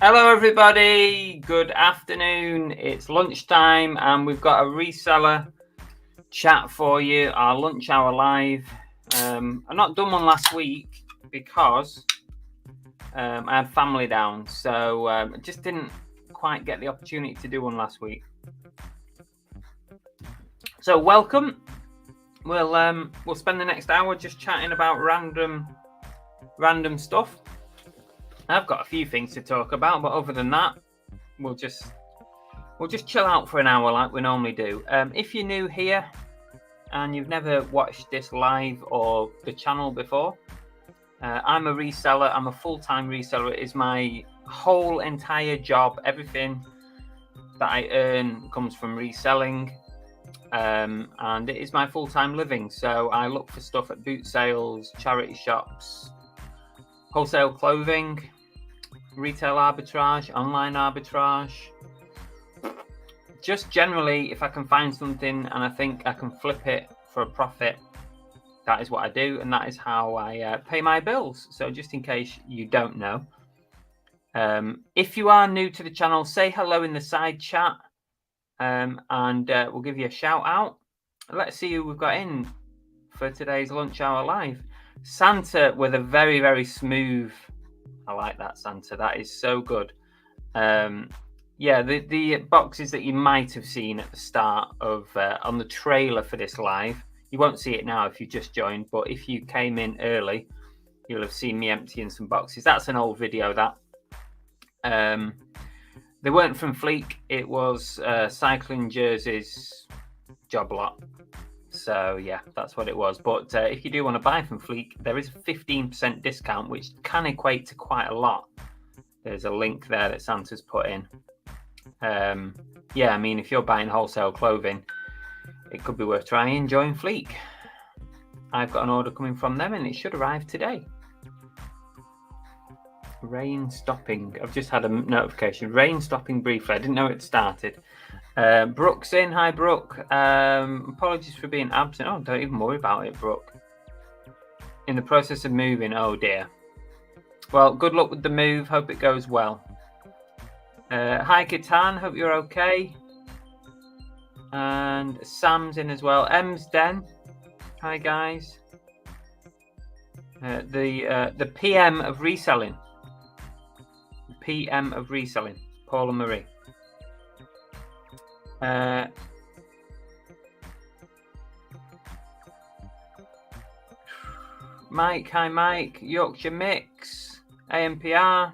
Hello everybody, good afternoon. It's lunchtime and we've got a reseller chat for you, our lunch hour live. I've not done one last week because I had family down, so I just didn't quite get the opportunity to do one last week. So welcome. We'll spend the next hour just chatting about random stuff. I've got a few things to talk about, but other than that, we'll just chill out for an hour like we normally do. If you're new here and you've never watched this live or the channel before, I'm a reseller. I'm a full-time reseller. It is my whole entire job. Everything that I earn comes from reselling, and it is my full-time living. So I look for stuff at boot sales, charity shops, wholesale clothing, retail arbitrage, online arbitrage. Just generally, if I can find something and I think I can flip it for a profit, that is what I do, and that is how I pay my bills. So just in case you don't know, if you are new to the channel, say hello in the side chat, and we'll give you a shout out. Let's see who we've got in for today's lunch hour live. Santa with a very, very smooth. I like that, Santa. That is so good. Yeah, the boxes that you might have seen at the start of on the trailer for this live. You won't see it now if you just joined, but if you came in early, you'll have seen me emptying some boxes. That's an old video. That they weren't from Fleek. It was cycling jerseys job lot. So yeah, that's what it was. But if you do want to buy from Fleek, there is a 15% discount, which can equate to quite a lot. There's a link there that Santa's put in. Yeah, I mean, if you're buying wholesale clothing, it could be worth trying. Join Fleek. I've got an order coming from them and it should arrive today. Rain stopping. I've just had a notification. Rain stopping briefly. I didn't know it started. Brooke's in. Hi, Brooke. Apologies for being absent. Oh, don't even worry about it, Brooke. In the process of moving. Oh, dear. Well, good luck with the move. Hope it goes well. Hi, Kitan. Hope you're okay. And Sam's in as well. M's Den. Hi, guys. The PM of reselling. The PM of reselling. Paula Marie. Mike, hi Mike, Yorkshire Mix, AMPR,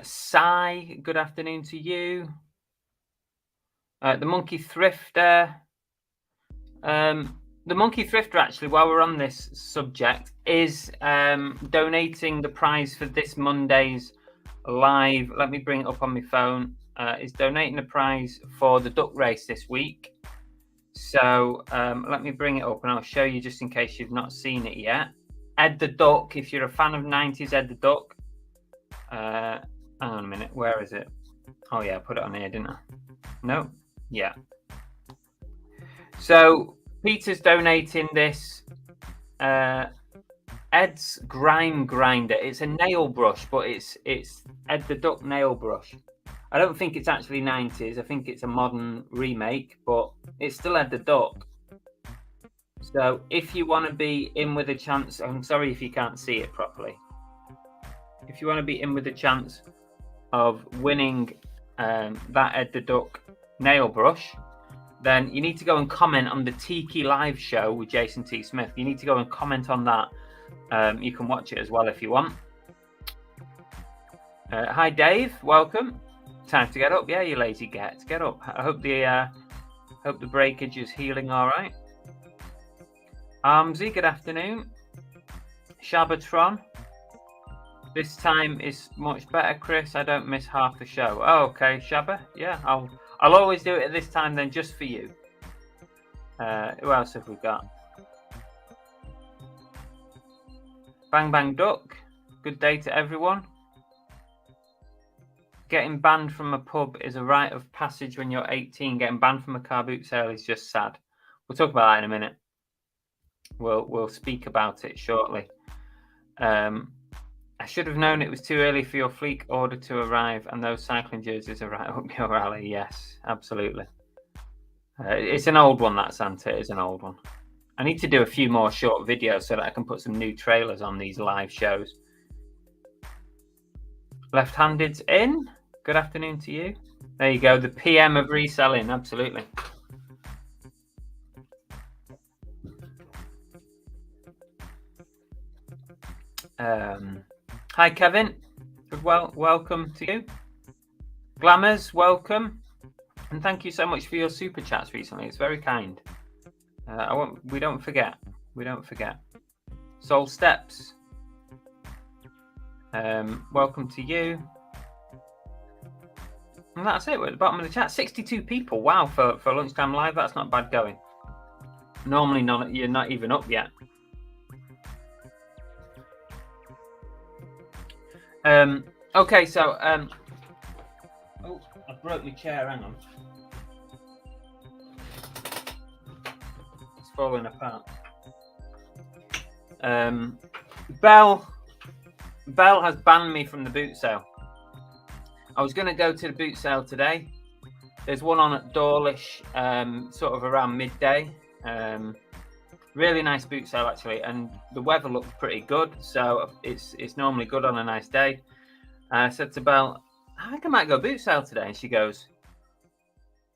Sai, good afternoon to you. The Monkey Thrifter. The Monkey Thrifter, actually, while we're on this subject, is donating the prize for this Monday's live. Let me bring it up on my phone. Is donating the prize for the duck race this week. So let me bring it up and I'll show you just in case you've not seen it yet. Ed the Duck, if you're a fan of 90s Ed the Duck. Hang on a minute, where is it? Oh yeah, I put it on here, didn't I? No? Yeah. So Peter's donating this Ed's Grime Grinder. It's a nail brush, but it's Ed the Duck nail brush. I don't think it's actually 90s. I think it's a modern remake, but it's still Ed the Duck. So if you want to be in with a chance, I'm sorry if you can't see it properly. If you want to be in with a chance of winning that Ed the Duck nail brush, then you need to go and comment on the Tiki live show with Jason T. Smith. You need to go and comment on that. You can watch it as well if you want. Hi, Dave. Welcome. Time to get up. Yeah, you lazy get. Get up. I hope the breakage is healing all right. Armsy, good afternoon. Shabbatron. This time is much better, Chris. I don't miss half the show. Oh, okay, Shabba. Yeah, I'll always do it at this time then, just for you. Who else have we got? Bang Bang Duck. Good day to everyone. Getting banned from a pub is a rite of passage when you're 18. Getting banned from a car boot sale is just sad. We'll talk about that in a minute. We'll speak about it shortly. I should have known it was too early for your Fleek order to arrive, and those cycling jerseys are right up your alley. Yes, absolutely. It's an old one, that Santa. It's an old one. I need to do a few more short videos so that I can put some new trailers on these live shows. Left-handed's in. Good afternoon to you. There you go. The PM of reselling. Absolutely. Hi, Kevin. Welcome to you. Glamours, welcome. And thank you so much for your super chats recently. It's very kind. We don't forget. We don't forget. Soul Steps. Welcome to you. And that's it. We're at the bottom of the chat. 62 people. Wow, for lunchtime live, that's not bad going. Normally, you're not even up yet. Okay, so oh, I broke my chair. Hang on. It's falling apart. Belle has banned me from the boot sale. I was going to go to the boot sale today. There's one on at Dawlish, sort of around midday. Really nice boot sale actually, and the weather looked pretty good, so it's normally good on a nice day. I said to Belle, I think I might go boot sale today, and she goes,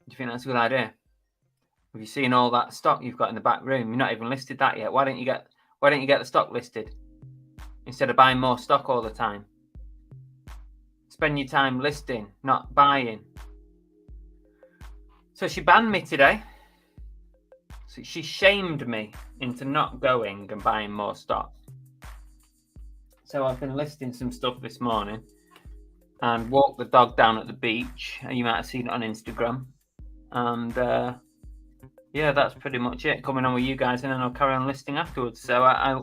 do you think that's a good idea? Have you seen all that stock you've got in the back room? You've not even listed that yet. Why don't you get the stock listed instead of buying more stock all the time? Spend your time listing, not buying. So she banned me today. So she shamed me into not going and buying more stock. So I've been listing some stuff this morning and walked the dog down at the beach. You might have seen it on Instagram. And yeah, that's pretty much it. Coming on with you guys, and then I'll carry on listing afterwards. So I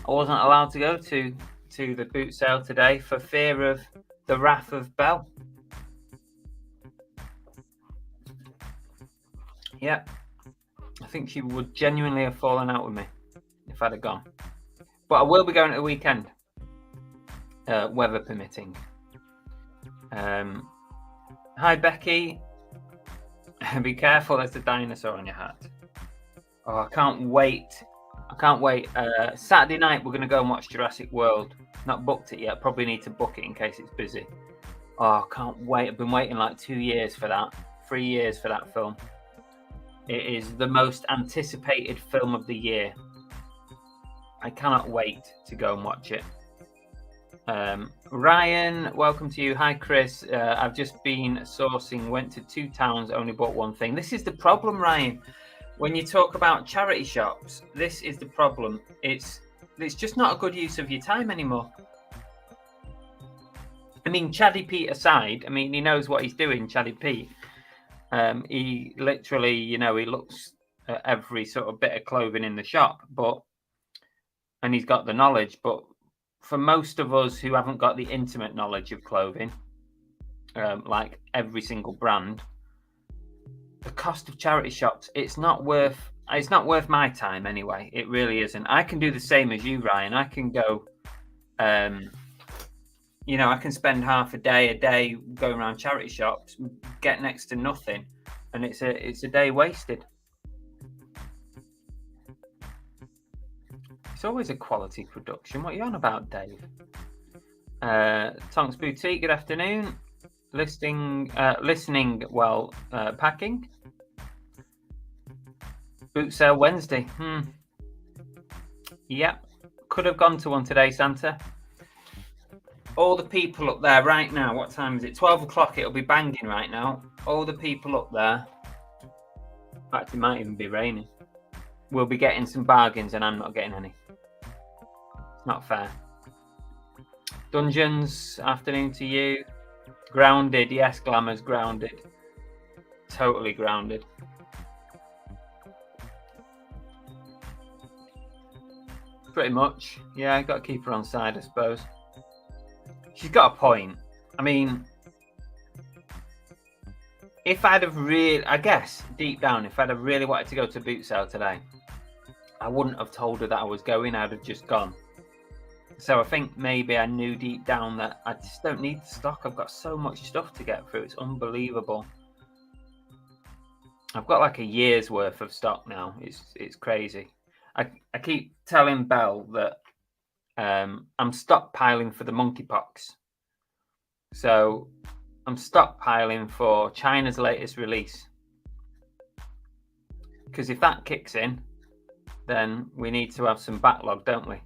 wasn't allowed to go to the boot sale today for fear of the wrath of Belle. Yeah. I think she would genuinely have fallen out with me if I'd have gone. But I will be going at the weekend, weather permitting. Hi, Becky. Be careful, there's a dinosaur on your hat. Oh, I can't wait. Saturday night, we're going to go and watch Jurassic World. Not booked it yet. Probably need to book it in case it's busy. Oh, I can't wait. I've been waiting like 2 years for that. 3 years for that film. It is the most anticipated film of the year. I cannot wait to go and watch it. Ryan, welcome to you. Hi, Chris. I've just been sourcing, went to 2 towns, only bought one thing. This is the problem, Ryan. When you talk about charity shops, this is the problem. It's just not a good use of your time anymore. I mean, Chaddy Pete aside, I mean, he knows what he's doing, Chaddy Pete. He literally, he looks at every sort of bit of clothing in the shop, but and he's got the knowledge. But for most of us who haven't got the intimate knowledge of clothing, like every single brand, the cost of charity shops, it's not worth my time anyway. It really isn't. I can do the same as you, Ryan. I can go, I can spend half a day going around charity shops, get next to nothing, and it's a day wasted. It's always a quality production. What are you on about, Dave? Tonks Boutique, good afternoon. Listening while packing. Boot sale Wednesday. Yep. Could have gone to one today, Santa. All the people up there right now, what time is it? 12 o'clock, it'll be banging right now. All the people up there, in fact, it might even be raining, will be getting some bargains and I'm not getting any. It's not fair. Dungeons, afternoon to you. Grounded, yes, Glamour's grounded. Totally grounded. Pretty much. Yeah, I got to keep her on side, I suppose. She's got a point. I mean, if I'd have really, I guess, deep down, if I'd have really wanted to go to boot sale today, I wouldn't have told her that I was going. I'd have just gone. So I think maybe I knew deep down that I just don't need the stock. I've got so much stuff to get through. It's unbelievable. I've got like a year's worth of stock now. It's crazy. I keep telling Belle that I'm stockpiling for the monkeypox. So I'm stockpiling for China's latest release. Because if that kicks in, then we need to have some backlog, don't we?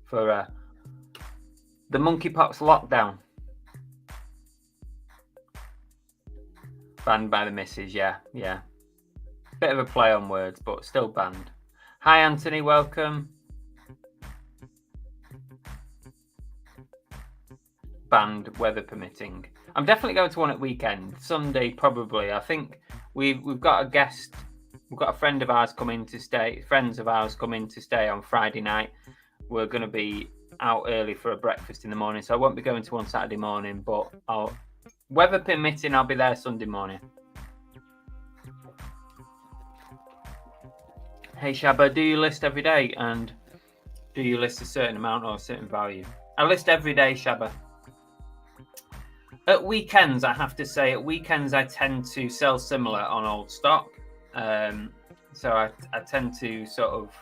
For the monkeypox lockdown. Banned by the missus, yeah. Bit of a play on words, but still banned. Hi, Anthony, welcome. Banned, weather permitting. I'm definitely going to one at weekend. Sunday, probably. I think we've got a guest. We've got a friend of ours coming to stay. Friends of ours coming to stay on Friday night. We're going to be out early for a breakfast in the morning, so I won't be going to one Saturday morning, but weather permitting, I'll be there Sunday morning. Hey Shabba, do you list every day, and do you list a certain amount or a certain value? I list every day, Shabba. At weekends, I have to say, I tend to sell similar on old stock. So I tend to sort of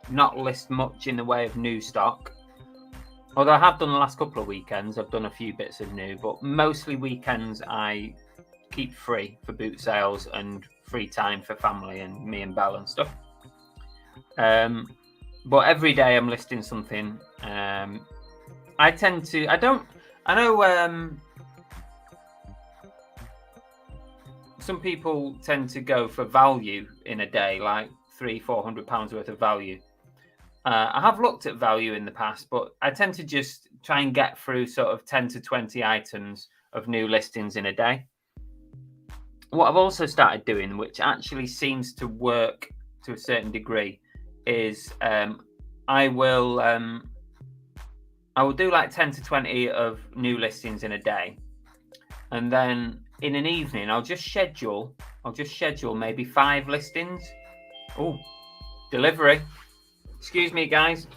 not list much in the way of new stock. Although I have done the last couple of weekends, I've done a few bits of new, but mostly weekends I keep free for boot sales and free time for family and me and Belle and stuff. But every day I'm listing something. I know some people tend to go for value in a day, like £300-400 worth of value. I have looked at value in the past, but I tend to just try and get through sort of 10 to 20 items of new listings in a day. What I've also started doing, which actually seems to work to a certain degree, is I will do like 10 to 20 of new listings in a day, and then in an evening I'll just schedule maybe 5 listings. Oh, delivery. Excuse me, guys.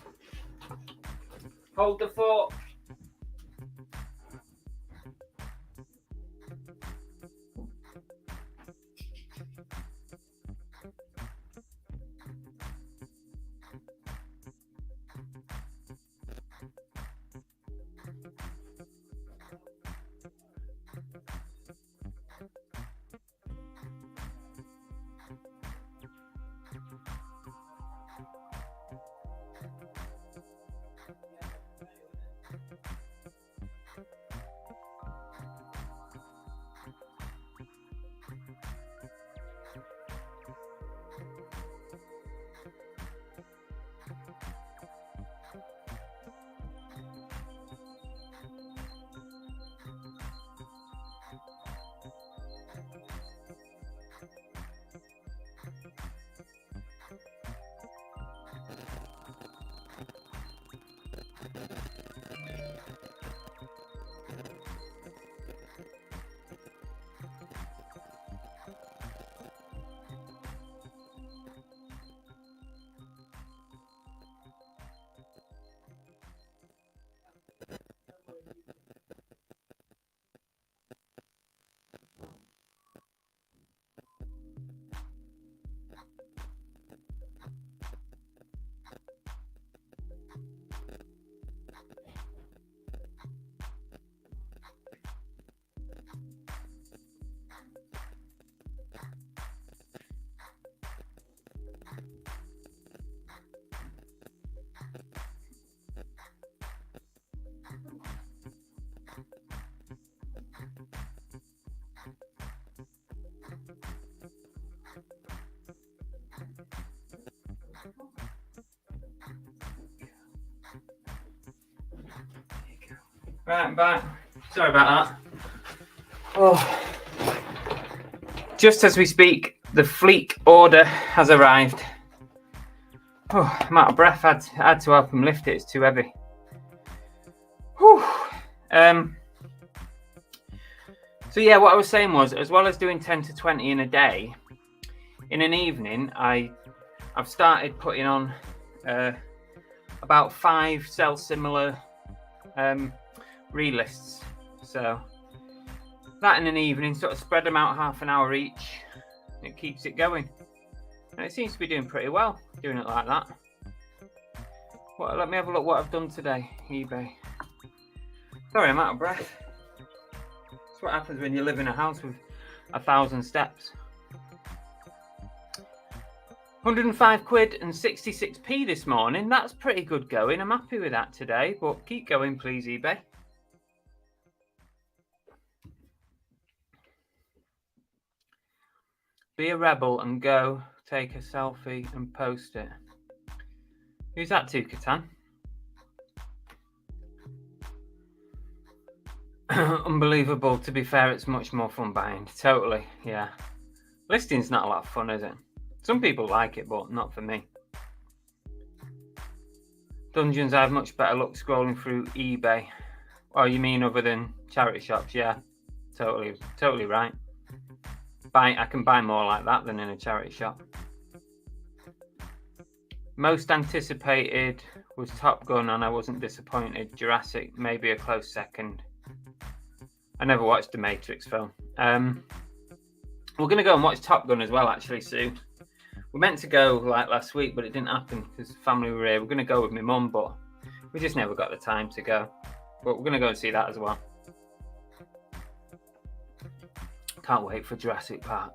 Hold the fort. Right, I'm back. Sorry about that. Oh. Just as we speak, the Fleek order has arrived. Oh, I'm out of breath. I had to help him lift it. It's too heavy. Whew. So yeah, what I was saying was, as well as doing 10 to 20 in a day, in an evening, I've started putting on about 5 sell similar relists. So that in an evening, sort of spread them out half an hour each. It keeps it going, and it seems to be doing pretty well doing it like that. Let me have a look what I've done today. eBay. Sorry, I'm out of breath. That's what happens when you live in a house with 1,000 steps. 105 quid and 66p this morning. That's pretty good going. I'm happy with that today, but keep going, please, eBay. Be a rebel and go take a selfie and post it. Who's that to, Catan? Unbelievable. To be fair, it's much more fun buying. Totally, yeah. Listing's not a lot of fun, is it? Some people like it, but not for me. Dungeons, I have much better luck scrolling through eBay. Oh, you mean other than charity shops? Yeah, totally right. I can buy more like that than in a charity shop. Most anticipated was Top Gun, and I wasn't disappointed. Jurassic, maybe a close second. I never watched the Matrix film. We're going to go and watch Top Gun as well, actually, soon. We meant to go like last week, but it didn't happen because the family were here. We're going to go with my mum, but we just never got the time to go. But we're going to go and see that as well. Can't wait for Jurassic Park.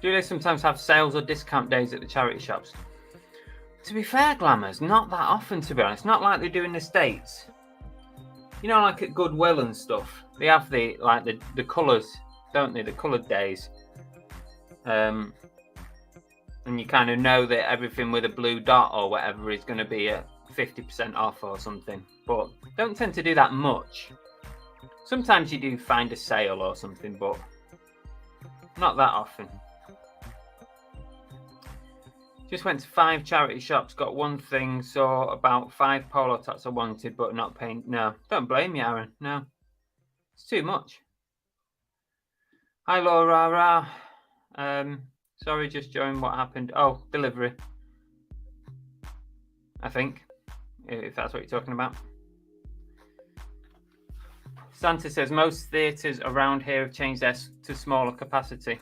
Do they sometimes have sales or discount days at the charity shops? To be fair, Glamours, not that often, to be honest. Not like they do in the States. You know, like at Goodwill and stuff. They have the colours, don't they? The coloured days. And you kind of know that everything with a blue dot or whatever is going to be at 50% off or something. But don't tend to do that much. Sometimes you do find a sale or something, but not that often. Just went to 5 charity shops, got one thing, saw about 5 polo tops I wanted, but not paying. No, don't blame me, Aaron. No, it's too much. Hi, Laura. Sorry, just joined. What happened? Oh, delivery. I think, if that's what you're talking about. Santa says most theatres around here have changed theirs to smaller capacity.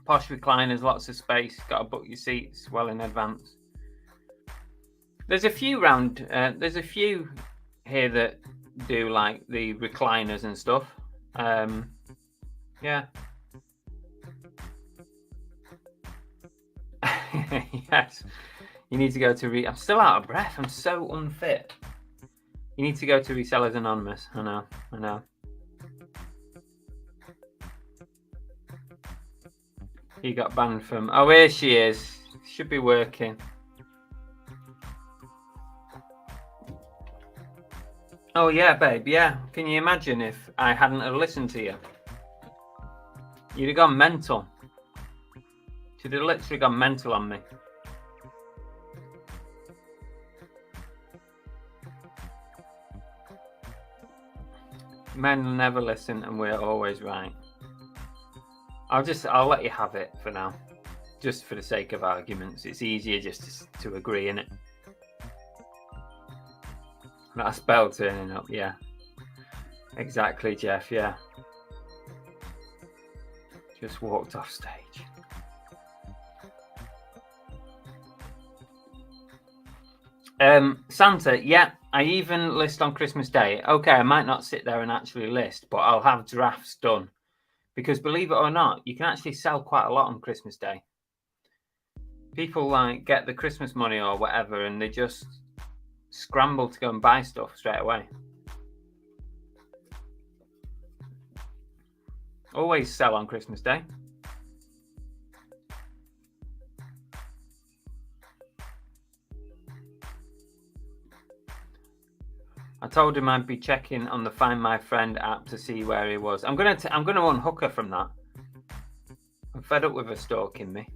Posh recliners, lots of space. Got to book your seats well in advance. There's a few here that do like the recliners and stuff. Yeah. Yes. You need to go to I'm still out of breath. I'm so unfit. You need to go to Resellers Anonymous. I know. He got banned from... Oh, here she is. Should be working. Oh, yeah, babe, yeah. Can you imagine if I hadn't have listened to you? You'd have gone mental. She'd have literally gone mental on me. Men never listen and we're always right. I'll let you have it for now. Just for the sake of arguments. It's easier just to agree, innit? That spell turning up, yeah. Exactly, Jeff, yeah. Just walked off stage. Santa, yeah, I even list on Christmas Day. Okay, I might not sit there and actually list, but I'll have drafts done. Because believe it or not, you can actually sell quite a lot on Christmas Day. People like get the Christmas money or whatever and they just scramble to go and buy stuff straight away. Always sell on Christmas Day. told him I'd be checking on the Find My Friend app to see where he was. I'm gonna unhook her from that. I'm fed up with her stalking me.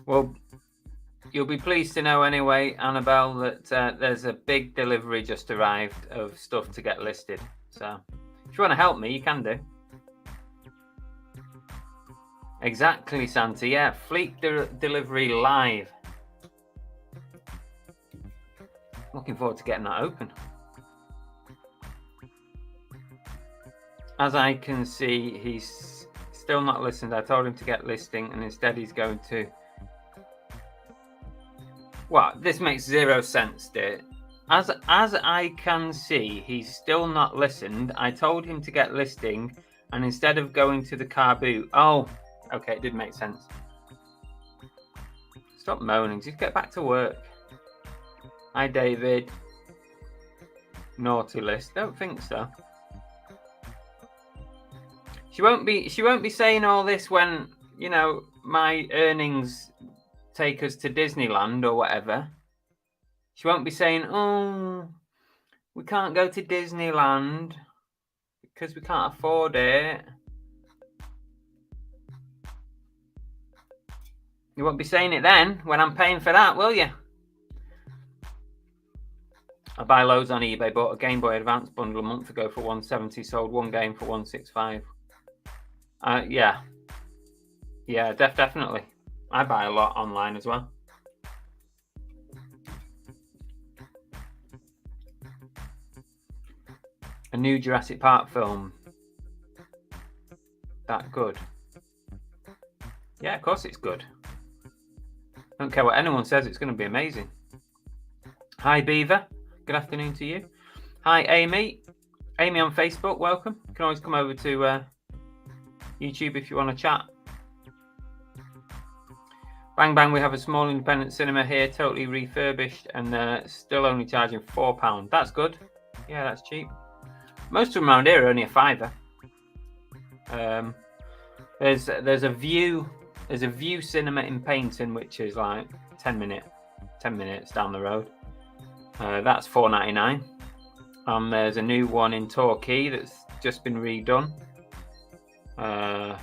Well, you'll be pleased to know anyway, Annabelle, that there's a big delivery just arrived of stuff to get listed. So if you want to help me, you can do. Exactly, Santa. Yeah, Fleek delivery live. Looking forward to getting that open. As I can see, he's still not listened. I told him to get listing, and instead he's going to... Well, this makes 0 sense, dear. As I can see, he's still not listened. I told him to get listing, and instead of going to the car boot... Oh, okay, it did make sense. Stop moaning. Just get back to work. Hi, David. Naughty list. Don't think so. She won't be saying all this when, you know, my earnings take us to Disneyland or whatever. She won't be saying, oh, we can't go to Disneyland because we can't afford it. You won't be saying it then when I'm paying for that, will you? I buy loads on eBay. Bought a Game Boy Advance bundle a month ago for $170. Sold one game for $165. Yeah, definitely. I buy a lot online as well. A new Jurassic Park film. That good? Yeah, of course it's good. Don't care what anyone says, it's going to be amazing. Hi, Beaver. Good afternoon to you. Hi, Amy. Amy on Facebook, welcome. You can always come over to YouTube if you want to chat. Bang bang, we have a small independent cinema here, totally refurbished, and still only charging £4. That's good. Yeah, that's cheap. Most of them around here are only a £5. There's a view cinema in Paynton, which is like 10 minutes down the road. That's £4.99. There's a new one in Torquay that's just been redone. I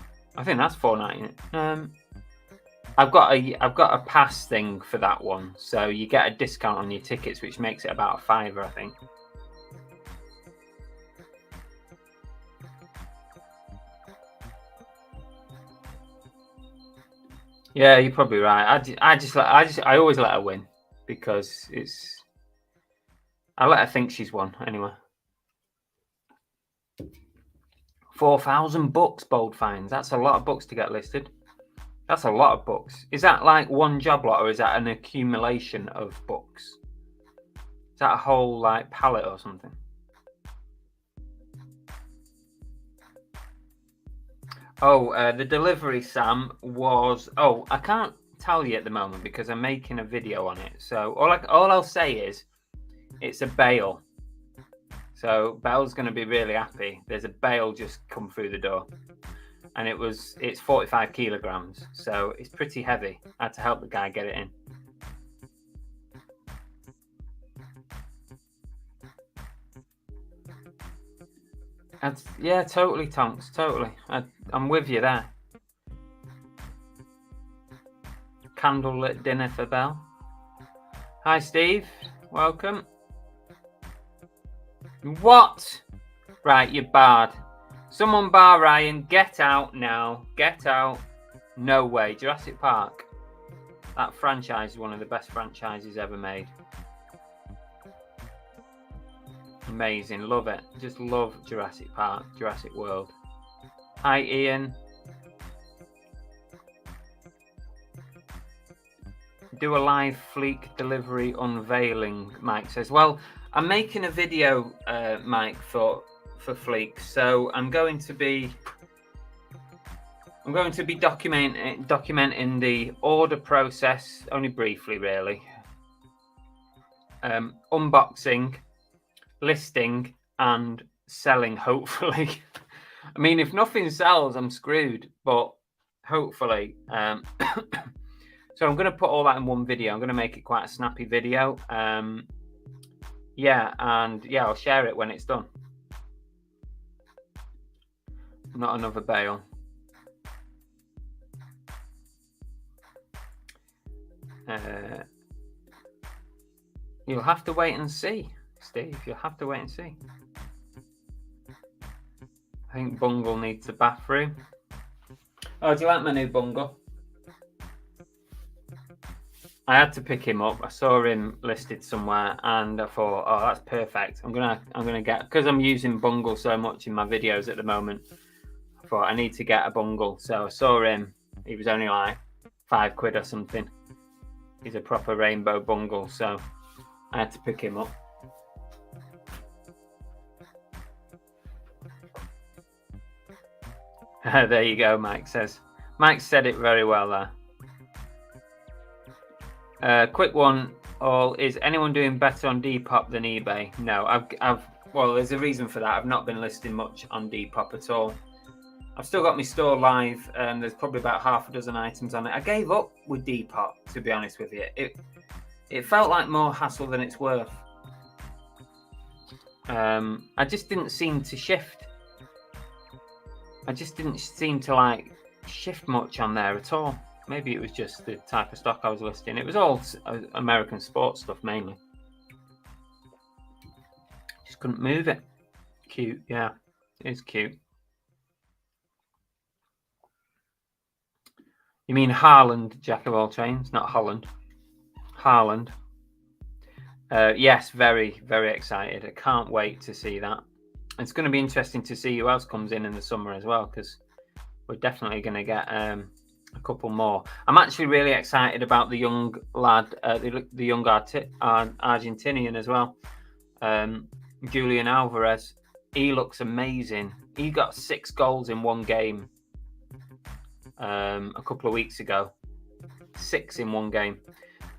think that's £4.99. I've got a pass thing for that one, so you get a discount on your tickets, which makes it about £5, I think. Yeah, you're probably right. I always let her win because I let her think she's won anyway. 4,000 books, Bold Finds. That's a lot of books to get listed. That's a lot of books. Is that like one job lot, or is that an accumulation of books? Is that a whole like pallet or something? Oh, the delivery, Sam, was... Oh, I can't tell you at the moment because I'm making a video on it. So all I'll say is it's a bale. So Belle's going to be really happy. There's a bale just come through the door. And it's 45 kilograms. So it's pretty heavy. I had to help the guy get it in. Yeah, totally, Tonks, totally. I'm with you there. Candlelit dinner for Belle. Hi, Steve. Welcome. What? Right, you're barred. Someone bar Ryan. Get out now. Get out. No way. Jurassic Park. That franchise is one of the best franchises ever made. Amazing, love it. Just love Jurassic Park, Jurassic World. Hi, Ian. Do a live Fleek delivery unveiling, Mike says. Well, I'm making a video, Mike, for Fleek, so I'm going to be documenting the order process, only briefly, really. Unboxing, listing and selling, hopefully. I mean, if nothing sells, I'm screwed, but hopefully. So I'm going to put all that in one video. I'm going to make it quite a snappy video. Yeah, and yeah, I'll share it when it's done. Not another bale. You'll have to wait and see, Steve. You'll have to wait and see. I think Bungle needs a bathroom. Oh, do you like my new Bungle? I had to pick him up. I saw him listed somewhere, and I thought, oh, that's perfect. I'm gonna get, because I'm using Bungle so much in my videos at the moment. I thought I need to get a Bungle, so I saw him. He was only like £5 or something. He's a proper rainbow Bungle, so I had to pick him up. There you go, Mike says. Mike said it very well there. Quick one, all, is anyone doing better on Depop than eBay? No, well, there's a reason for that. I've not been listing much on Depop at all. I've still got my store live, and there's probably about half a dozen items on it. I gave up with Depop, to be honest with you. It felt like more hassle than it's worth. I just didn't seem to shift. I just didn't seem to like shift much on there at all. Maybe it was just the type of stock I was listing. It was all American sports stuff mainly. Just couldn't move it. Cute, yeah, it is cute. You mean Haaland, Jack of all trades, not Holland. Haaland. Yes, very, very excited. I can't wait to see that. It's going to be interesting to see who else comes in the summer as well, because we're definitely going to get a couple more. I'm actually really excited about the young lad, the young Argentinian as well, Julian Alvarez. He looks amazing. He got 6 goals in one game a couple of weeks ago. 6 in one game.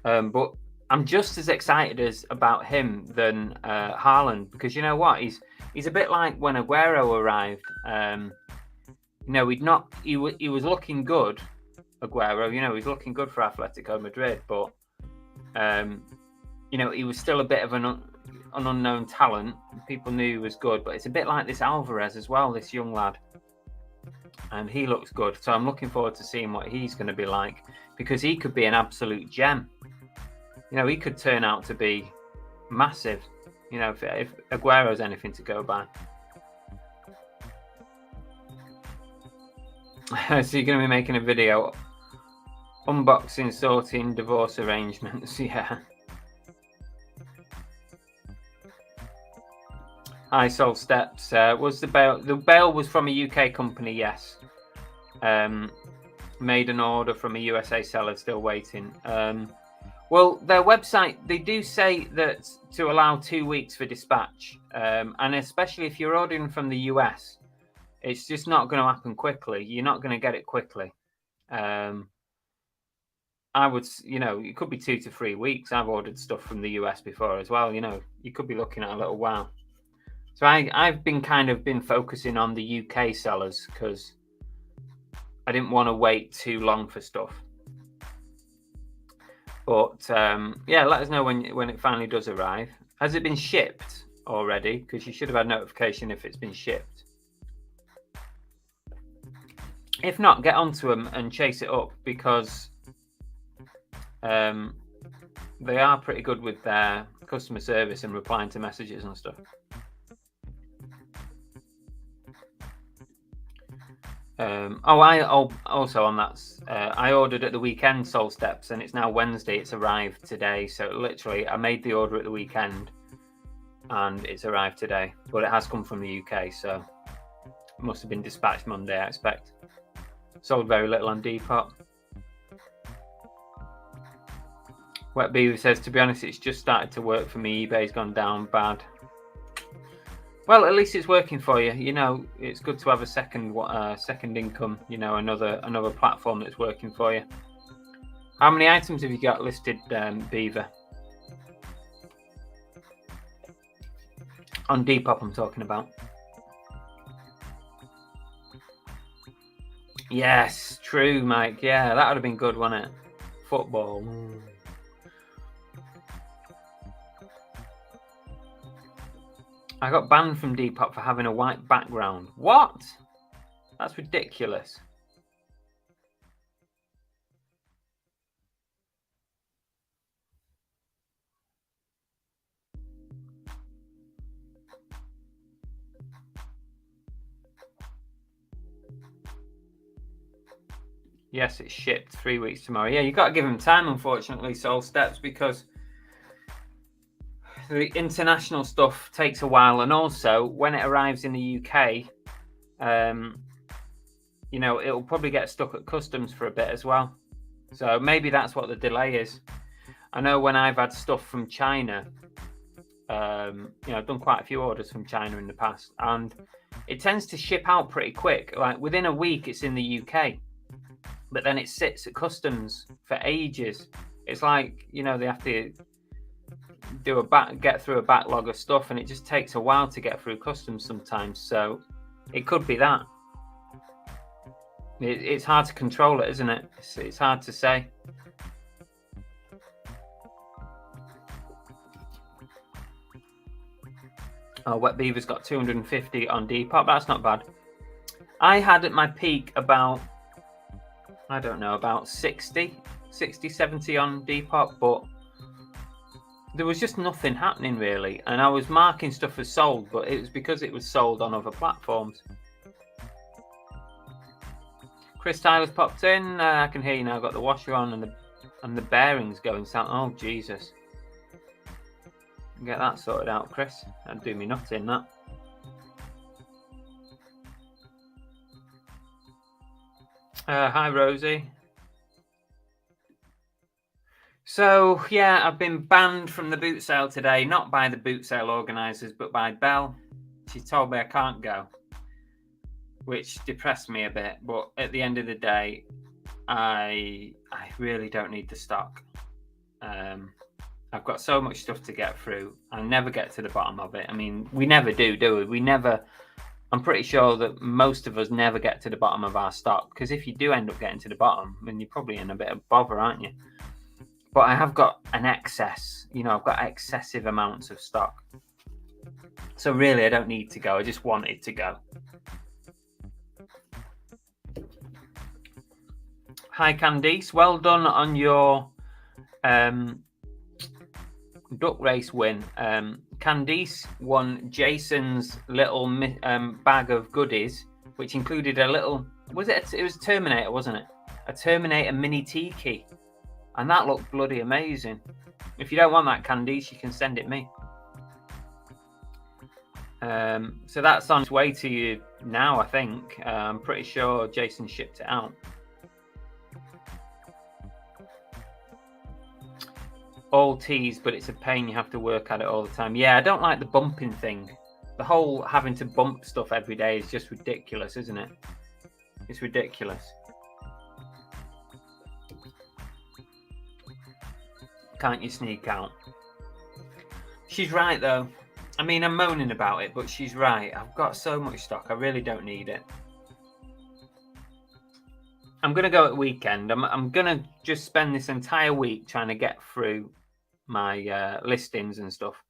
But I'm just as excited about him than Haaland, because you know what? He's a bit like when Aguero arrived. He was looking good, Aguero. He's looking good for Atletico Madrid, but he was still a bit of an unknown talent. People knew he was good, but it's a bit like this Alvarez as well, this young lad, and he looks good. So I'm looking forward to seeing what he's going to be like, because he could be an absolute gem. He could turn out to be massive. If Aguero's anything to go by. So you're going to be making a video unboxing, sorting, divorce arrangements. Yeah. Hi, Soul Steps. Was the bale was from a UK company? Yes. Made an order from a USA seller, still waiting. Well, their website, they do say that to allow 2 weeks for dispatch. And especially if you're ordering from the US, it's just not going to happen quickly. You're not going to get it quickly. I would, it could be 2 to 3 weeks. I've ordered stuff from the US before as well. You could be looking at a little while. So I've been focusing on the UK sellers, because I didn't want to wait too long for stuff. But yeah, let us know when it finally does arrive. Has it been shipped already? Because you should have had notification if it's been shipped. If not, get onto them and chase it up, because they are pretty good with their customer service and replying to messages and stuff. Also on that, I ordered at the weekend, Soul Steps, and it's now Wednesday. It's arrived today, so literally I made the order at the weekend and it's arrived today, but it has come from the UK, so it must have been dispatched Monday, I expect. Sold very little on Depop. Wet Beaver says, to be honest, it's just started to work for me. eBay's gone down bad. Well, at least it's working for you. It's good to have a second income. Another platform that's working for you. How many items have you got listed, Beaver? On Depop, I'm talking about. Yes, true, Mike. Yeah, that would have been good, wouldn't it? Football. I got banned from Depop for having a white background. What? That's ridiculous. Yes, it's shipped 3 weeks tomorrow. Yeah, you've got to give them time, unfortunately, Soul Steps, because the international stuff takes a while. And also, when it arrives in the UK, you know, it'll probably get stuck at customs for a bit as well. So maybe that's what the delay is. I know when I've had stuff from China, you know, I've done quite a few orders from China in the past, and it tends to ship out pretty quick. Like within a week, it's in the UK, but then it sits at customs for ages. It's like, you know, they have to get through a backlog of stuff, and it just takes a while to get through customs sometimes. So it could be that. It's hard to control it, isn't it? It's hard to say. Oh, Wet Beaver's got 250 on Depop. That's not bad. I had at my peak about, I don't know, about 60, 70 on Depop, but there was just nothing happening really. And I was marking stuff as sold, but it was because it was sold on other platforms. Chris Tyler's popped in. I can hear you now. Got the washer on and the bearings going south. Oh, Jesus. Get that sorted out, Chris. That'd do me nothing, that. Hi, Rosie. So, yeah, I've been banned from the boot sale today. Not by the boot sale organisers, but by Belle. She told me I can't go, which depressed me a bit. But at the end of the day, I really don't need the stock. I've got so much stuff to get through. I never get to the bottom of it. I mean, we never do we? We never. I'm pretty sure that most of us never get to the bottom of our stock, because if you do end up getting to the bottom, then you're probably in a bit of bother, aren't you? But I have got an excess. You know, I've got excessive amounts of stock. So really, I don't need to go. I just wanted to go. Hi, Candice. Well done on your duck race win. Candice won Jason's little bag of goodies, which included a little. It was a Terminator, wasn't it? A Terminator mini Tiki, and that looked bloody amazing. If you don't want that, Candice, you can send it me. So that's on its way to you now, I think. I'm pretty sure Jason shipped it out. All teas, but it's a pain. You have to work at it all the time. Yeah, I don't like the bumping thing. The whole having to bump stuff every day is just ridiculous, isn't it? It's ridiculous. Can't you sneak out? She's right, though. I mean, I'm moaning about it, but she's right. I've got so much stock. I really don't need it. I'm going to go at the weekend. I'm going to just spend this entire week trying to get through my listings and stuff,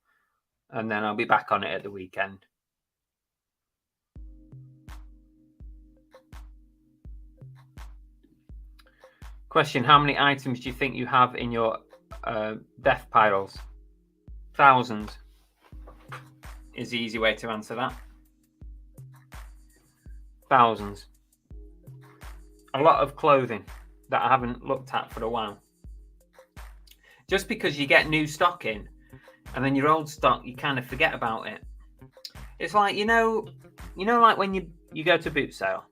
and then I'll be back on it at the weekend. Question: how many items do you think you have in your death piles? Thousands is the easy way to answer that. Thousands. A lot of clothing that I haven't looked at for a while. Just because you get new stock in, and then your old stock, you kind of forget about it. It's like, you know, like when you go to boot sale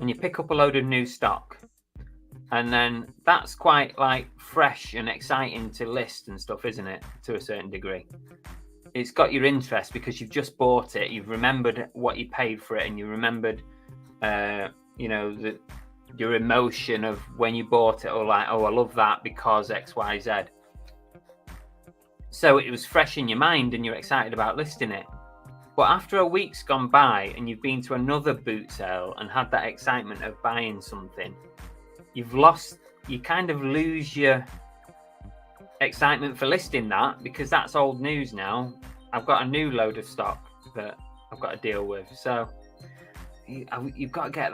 and you pick up a load of new stock, and then that's quite like fresh and exciting to list and stuff, isn't it? To a certain degree. It's got your interest because you've just bought it. You've remembered what you paid for it, and you remembered, you know, your emotion of when you bought it, or like, oh, I love that because X, Y, Z. So it was fresh in your mind, and you're excited about listing it. But after a week's gone by and you've been to another boot sale and had that excitement of buying something, you kind of lose your excitement for listing that, because that's old news now. I've got a new load of stock that I've got to deal with. So you've got to get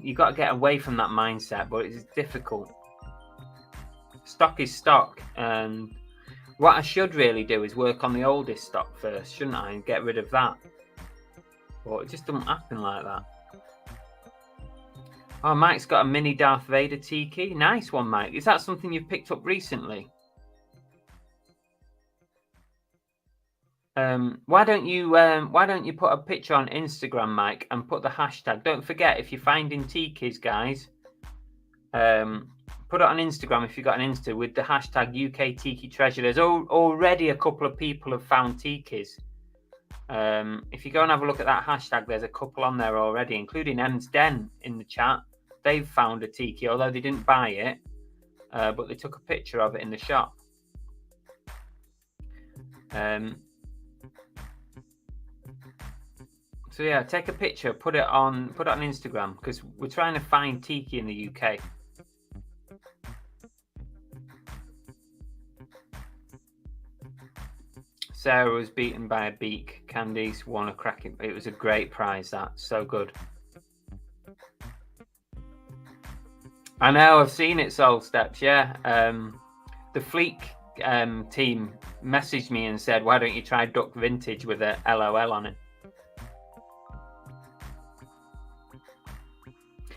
you've got to get away from that mindset, but it's difficult. Stock is stock, and what I should really do is work on the oldest stock first, shouldn't I, and get rid of that. But it just doesn't happen like that. Oh, Mike's got a mini Darth Vader Tiki. Nice one, Mike. Is that something you've picked up recently? Why don't you put a picture on Instagram, Mike, and put the hashtag? Don't forget, if you're finding Tikis, guys, put it on Instagram if you've got an Insta with the hashtag UK Tiki Treasure. There's already a couple of people have found Tikis. If you go and have a look at that hashtag, there's a couple on there already, including M's Den in the chat. They've found a Tiki, although they didn't buy it, but they took a picture of it in the shop. So yeah, take a picture, put it on Instagram, because we're trying to find Tiki in the UK. Sarah was beaten by a beak. Candice won a cracking. It was a great prize. That so good. I know. I've seen it. Soul Steps. Yeah. The Fleek team messaged me and said, "Why don't you try Duck Vintage with a LOL on it?"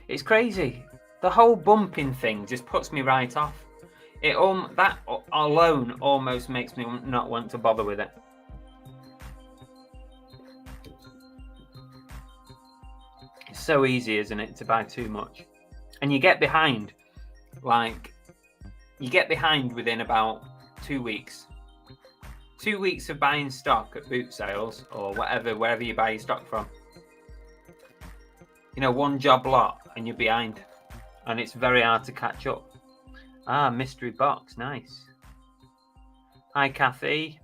It's crazy. The whole bumping thing just puts me right off. That alone almost makes me not want to bother with it. It's so easy, isn't it, to buy too much? And you get behind. You get behind within about 2 weeks. 2 weeks of buying stock at boot sales or wherever you buy your stock from. One job lot and you're behind. And it's very hard to catch up. Ah, mystery box. Nice. Hi, Kathy.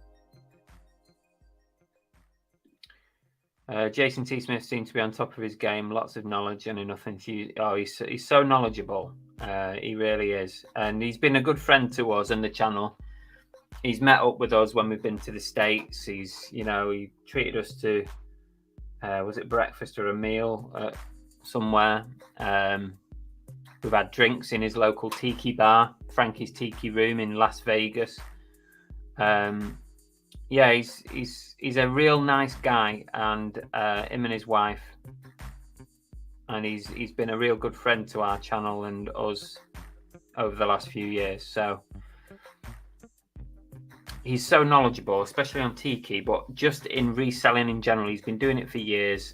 Jason T. Smith seems to be on top of his game. Lots of knowledge and enough into. Oh, he's so knowledgeable. He really is. And he's been a good friend to us and the channel. He's met up with us when we've been to the States. He treated us to, was it breakfast or a meal somewhere? We've had drinks in his local Tiki bar, Frankie's Tiki Room in Las Vegas. Yeah, he's a real nice guy, and him and his wife, and he's been a real good friend to our channel and us over the last few years. So he's so knowledgeable, especially on Tiki, but just in reselling in general. He's been doing it for years.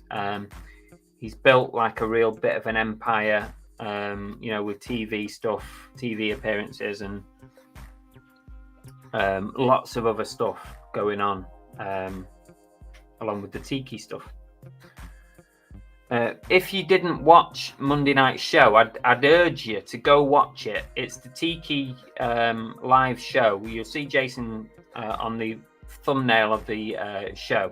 He's built like a real bit of an empire, with TV stuff, TV appearances, and lots of other stuff going on, along with the Tiki stuff. If you didn't watch Monday night's show, I'd urge you to go watch it. It's the Tiki live show. You'll see Jason on the thumbnail of the show.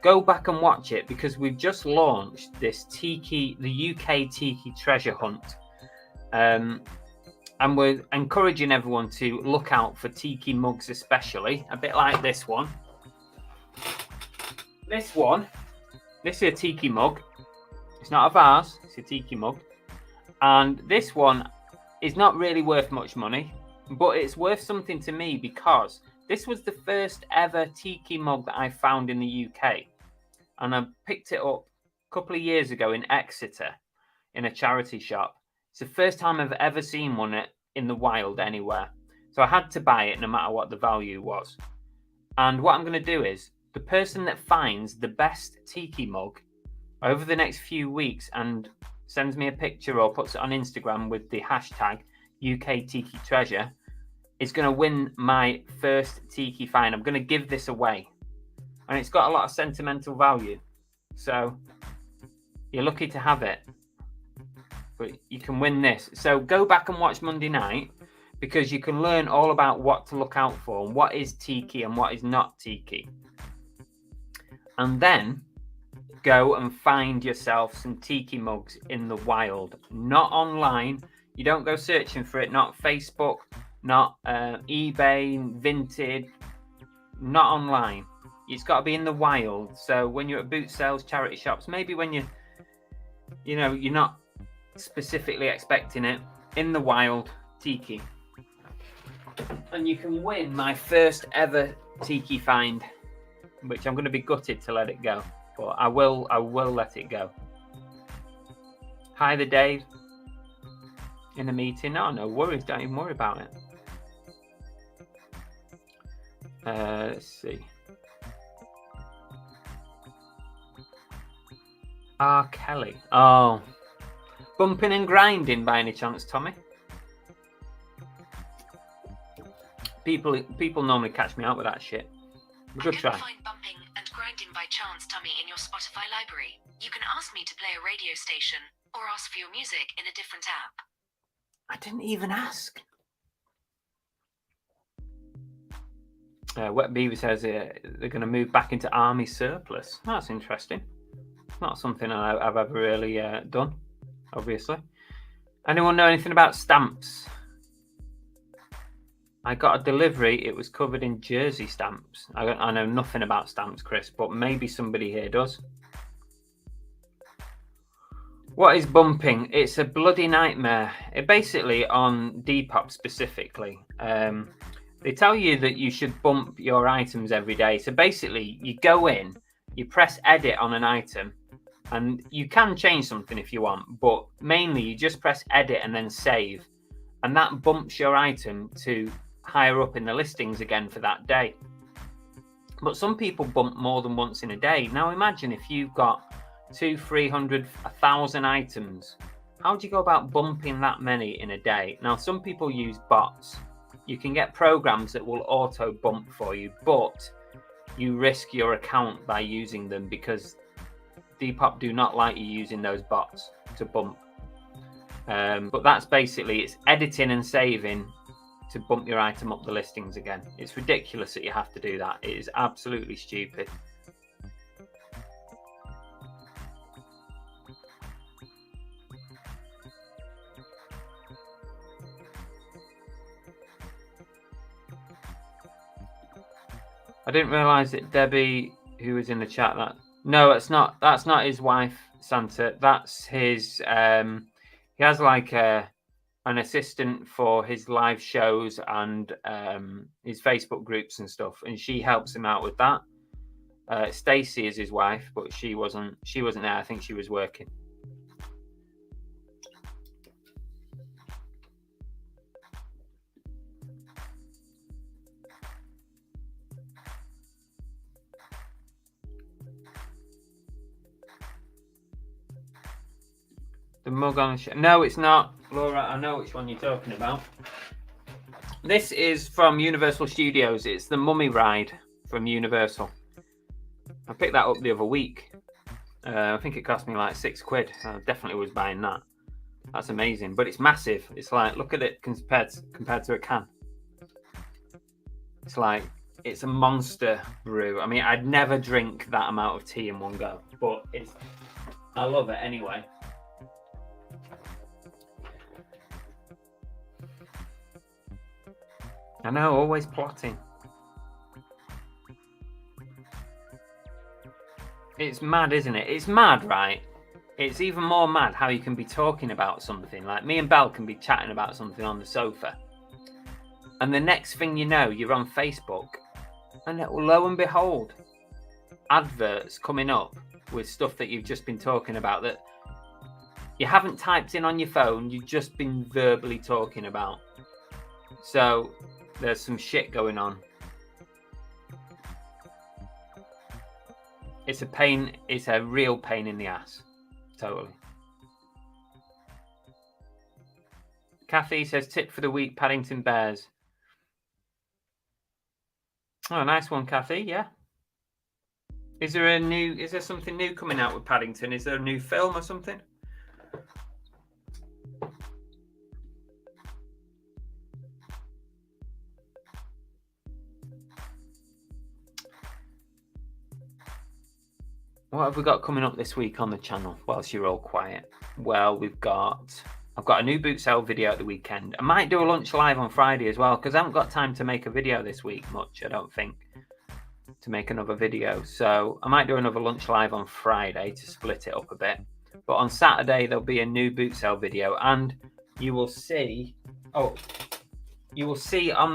Go back and watch it, because we've just launched this the UK Tiki treasure hunt. And we're encouraging everyone to look out for Tiki mugs, especially a bit like this one. This is a Tiki mug. It's not a vase, it's a Tiki mug. And this one is not really worth much money, but it's worth something to me, because this was the first ever Tiki mug that I found in the UK. And I picked it up a couple of years ago in Exeter in a charity shop. It's the first time I've ever seen one in the wild anywhere. So I had to buy it no matter what the value was. And what I'm going to do is, the person that finds the best Tiki mug over the next few weeks and sends me a picture or puts it on Instagram with the hashtag UK Tiki Treasure is going to win my first Tiki find. I'm going to give this away. And it's got a lot of sentimental value. So you're lucky to have it. But you can win this. So go back and watch Monday night, because you can learn all about what to look out for and what is Tiki and what is not Tiki. and then go and find yourself some Tiki mugs in the wild, not online. You don't go searching for it, not Facebook, not eBay, Vinted, not online. It's got to be in the wild. So when you're at boot sales, charity shops, maybe when you're not specifically expecting it, in the wild, Tiki. And you can win my first ever Tiki find, which I'm going to be gutted to let it go, but I will let it go. Hi there, Dave. In a meeting? Oh, no worries. Don't even worry about it. Let's see. R. Kelly. Oh. Bumping and grinding by any chance, Tommy? People normally catch me out with that shit. Good try. Find bumping and grinding by chance, Tommy, in your Spotify library. You can ask me to play a radio station or ask for your music in a different app. I didn't even ask. Wet Beaver says they're going to move back into army surplus. That's interesting. Not something I've ever really done, obviously. Anyone know anything about stamps? I got a delivery. It was covered in Jersey stamps. I know nothing about stamps, Chris, but maybe somebody here does. What is bumping? It's a bloody nightmare. It basically, on Depop specifically, they tell you that you should bump your items every day. So basically, you go in, you press edit on an item, and you can change something if you want, but mainly you just press edit and then save, and that bumps your item to higher up in the listings again for that day. But some people bump more than once in a day. Now imagine if you've got 200, 300, 1,000 items. How do you go about bumping that many in a day? Now some people use bots. You can get programs that will auto bump for you, but you risk your account by using them because Depop do not like you using those bots to bump. But that's basically, it's editing and saving to bump your item up the listings again. It's ridiculous that you have to do that. It is absolutely stupid. I didn't realise that Debbie, who was in the chat, no, that's not his wife, Santa. That's his. He has like an assistant for his live shows and his Facebook groups and stuff, and she helps him out with that. Stacy is his wife, but she wasn't there. I think she was working. The mug on the show. No, it's not, Laura. I know which one you're talking about. This is from Universal Studios. It's the Mummy Ride from Universal. I picked that up the other week. I think it cost me like £6. I definitely was buying that. That's amazing, but it's massive. It's like, look at it compared to a can. It's like, it's a monster brew. I mean, I'd never drink that amount of tea in one go, but I love it anyway. I know, always plotting. It's mad, isn't it? It's mad, right? It's even more mad how you can be talking about something. Like me and Belle can be chatting about something on the sofa. And the next thing you know, you're on Facebook. And lo and behold, adverts coming up with stuff that you've just been talking about that you haven't typed in on your phone, you've just been verbally talking about. So there's some shit going on. It's a pain. It's a real pain in the ass. Totally. Kathy says, tip for the week, Paddington Bears. Oh, nice one, Kathy. Yeah. Is there something new coming out with Paddington? Is there a new film or something? what have we got coming up this week on the channel whilst you're all quiet? Well, I've got a new boot sale video at the weekend. I might do a lunch live on Friday as well, because I haven't got time to make a video this week much, I don't think, to make another video. So I might do another lunch live on Friday to split it up a bit. But on Saturday, there'll be a new boot sale video, and you will see on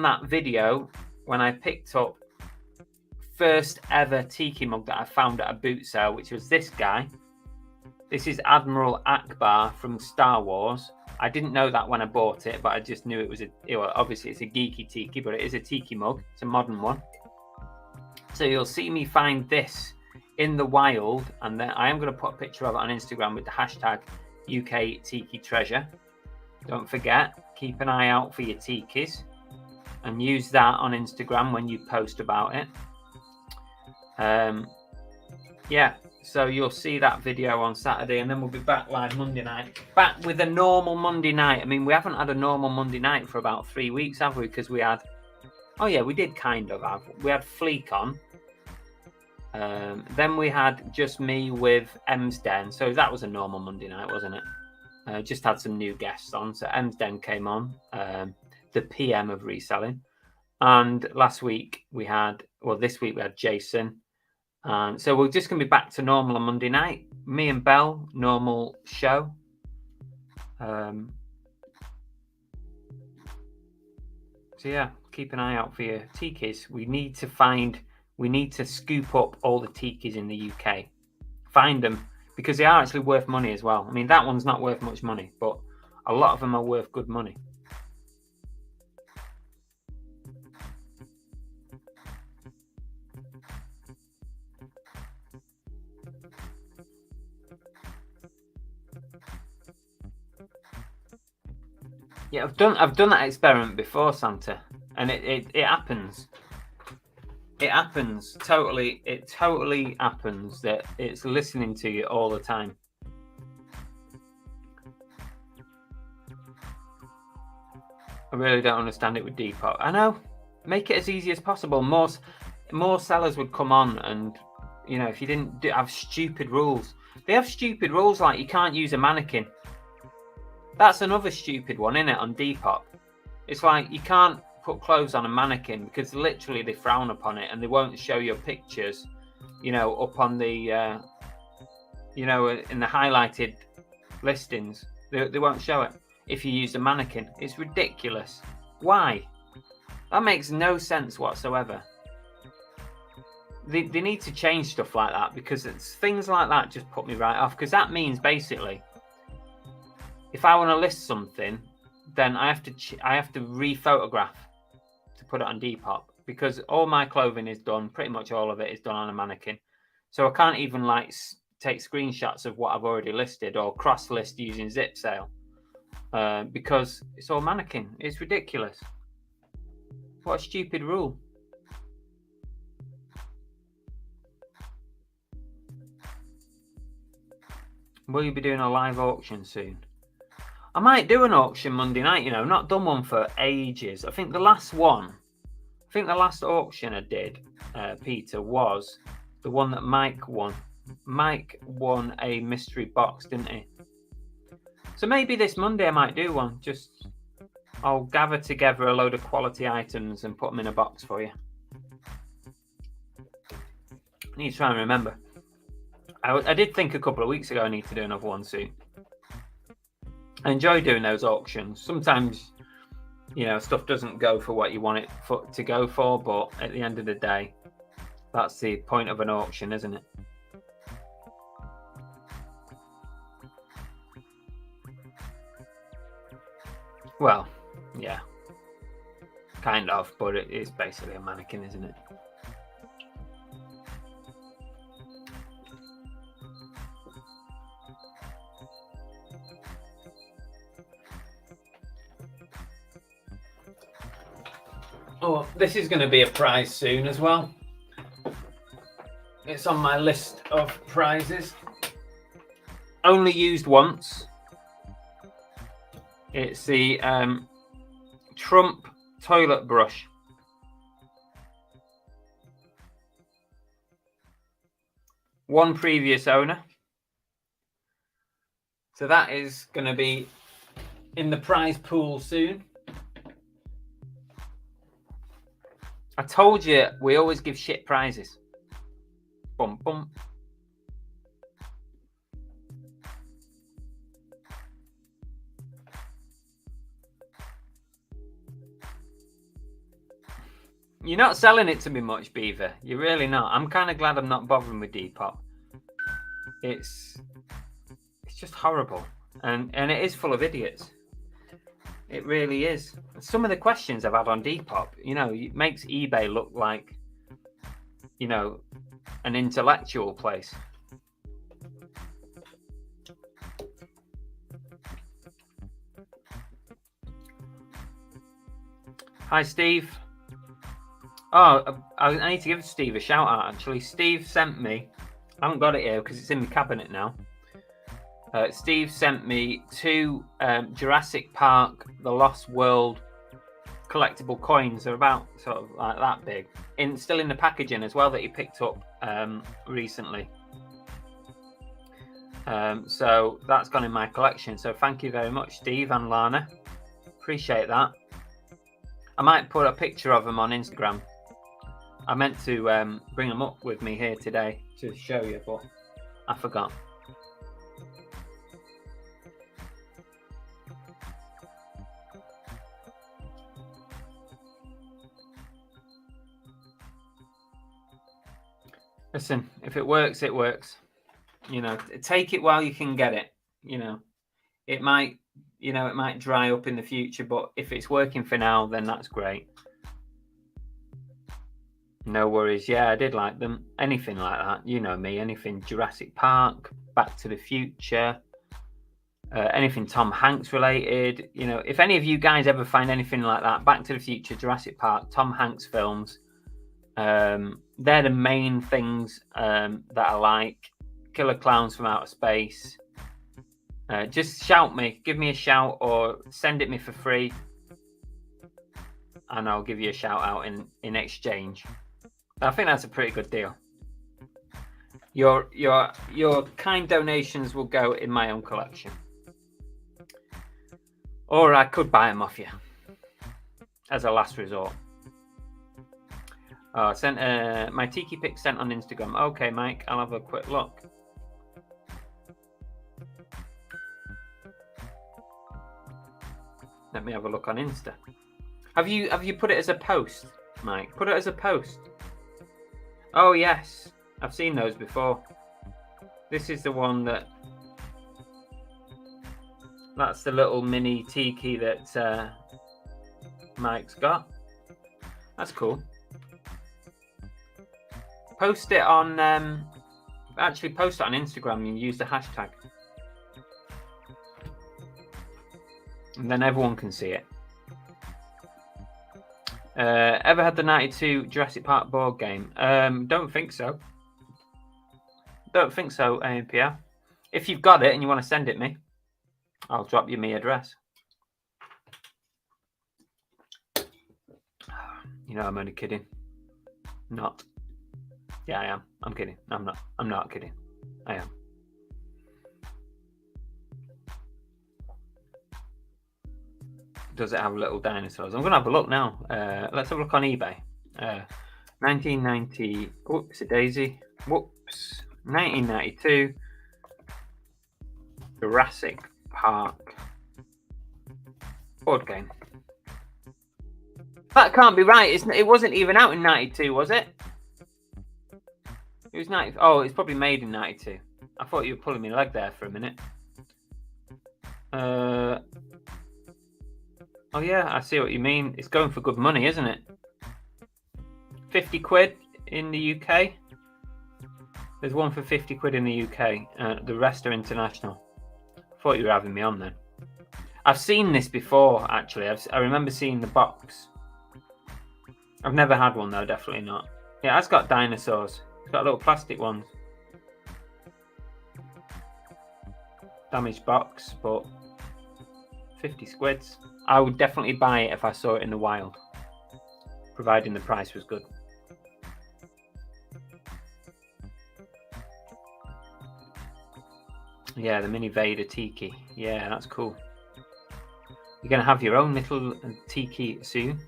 that video when I picked up first ever Tiki mug that I found at a boot sale, which was this guy. This is Admiral Akbar from Star Wars. I didn't know that when I bought it, but I just knew it was obviously it's a geeky Tiki, but it is a Tiki mug. It's a modern one. So you'll see me find this in the wild, and then I am going to put a picture of it on Instagram with the hashtag UK Tiki Treasure. Don't forget, keep an eye out for your Tikis and use that on Instagram when you post about it. Yeah, so you'll see that video on Saturday, and then we'll be back live Monday night. Back with a normal Monday night. I mean, we haven't had a normal Monday night for about 3 weeks, have we? Because we had, oh yeah, we did kind of have. We had Fleek on. Then we had just me with M's Den. So that was a normal Monday night, wasn't it? Just had some new guests on. So M's Den came on, the PM of reselling. And last week we had, well, this week we had Jason. So we're just going to be back to normal on Monday night. Me and Belle, normal show. So yeah, keep an eye out for your Tikis. We need to scoop up all the Tikis in the UK. Find them, because they are actually worth money as well. I mean, that one's not worth much money, but a lot of them are worth good money. Yeah, I've done that experiment before, Santa, and it happens. It happens totally. It totally happens that it's listening to you all the time. I really don't understand it with Depop. I know. Make it as easy as possible. More sellers would come on, and you know, if you didn't have stupid rules, they have stupid rules like you can't use a mannequin. That's another stupid one, isn't it, on Depop? It's like you can't put clothes on a mannequin because literally they frown upon it, and they won't show your pictures, you know, up on the, you know, in the highlighted listings. They won't show it if you use a mannequin. It's ridiculous. Why? That makes no sense whatsoever. They need to change stuff like that, because it's things like that just put me right off, because that means basically, if I want to list something, then I have to re-photograph to put it on Depop, because all my clothing is done, pretty much all of it is done on a mannequin. So I can't even like take screenshots of what I've already listed or cross list using zip sale, because it's all mannequin. It's ridiculous. What a stupid rule. Will you be doing a live auction soon? I might do an auction Monday night, you know, not done one for ages. I think the last auction I did, Peter, was the one that Mike won. Mike won a mystery box, didn't he? So maybe this Monday I might do one. I'll gather together a load of quality items and put them in a box for you. I need to try and remember. I did think a couple of weeks ago I need to do another one soon. I enjoy doing those auctions. Sometimes, you know, stuff doesn't go for what you want it to go for, but at the end of the day, that's the point of an auction, isn't it? Well, yeah, kind of, but it is basically a mannequin, isn't it? Oh, this is going to be a prize soon as well. It's on my list of prizes. Only used once. It's the Trump toilet brush. one previous owner. So that is going to be in the prize pool soon. I told you we always give shit prizes. Bum bum. You're not selling it to me much, Beaver. You're really not. I'm kind of glad I'm not bothering with Depop. It's just horrible, and it is full of idiots. It really is. Some of the questions I've had on Depop, it makes eBay look like, an intellectual place. Hi, Steve. Oh, I need to give Steve a shout out, actually. Steve sent me, I haven't got it here because it's in my cabinet now. Steve sent me 2 Jurassic Park The Lost World collectible coins. They're about sort of like that big. Still in the packaging as well, that he picked up recently. So that's gone in my collection. So thank you very much, Steve and Lana. Appreciate that. I might put a picture of them on Instagram. I meant to bring them up with me here today to show you, but I forgot. Listen, if it works, it works. Take it while you can get it. It might, it might dry up in the future, but if it's working for now, then that's great. No worries. Yeah, I did like them. Anything like that, you know me. Anything Jurassic Park, Back to the Future, anything Tom Hanks related. If any of you guys ever find anything like that, Back to the Future, Jurassic Park, Tom Hanks films, they're the main things that I like. Killer Clowns from Outer Space. Just shout me, give me a shout, or send it me for free, and I'll give you a shout out in exchange. I think that's a pretty good deal. Your kind donations will go in my own collection, or I could buy them off you as a last resort. Sent my Tiki pic sent on Instagram. Okay, Mike, I'll have a quick look. Let me have a look on Insta. Have you put it as a post, Mike? Put it as a post. Oh yes, I've seen those before. This is the one that's the little mini Tiki that Mike's got. That's cool. Post it on actually post it on Instagram and use the hashtag, and then everyone can see it. Ever had the 92 Jurassic Park board game? Don't think so. Don't think so, AMPR. If you've got it and you want to send it me, I'll drop you my address. I'm only kidding. Not. Yeah, I am. I'm kidding. I'm not kidding. I am. Does it have little dinosaurs? I'm going to have a look now. Let's have a look on eBay. 1990. Whoops, a daisy. Whoops. 1992. Jurassic Park board game. That can't be right. It wasn't even out in 92, was it? It was 90. Oh, it's probably made in 92. I thought you were pulling my leg there for a minute. Oh yeah, I see what you mean. It's going for good money, isn't it? 50 quid in the UK. There's one for 50 quid in the UK. The rest are international. Thought you were having me on then. I've seen this before, actually. I remember seeing the box. I've never had one though, definitely not. Yeah, it's got dinosaurs. It's got little plastic ones. Damaged box, but 50 squids. I would definitely buy it if I saw it in the wild, providing the price was good. Yeah, the mini Vader Tiki. Yeah, that's cool. You're going to have your own little Tiki soon.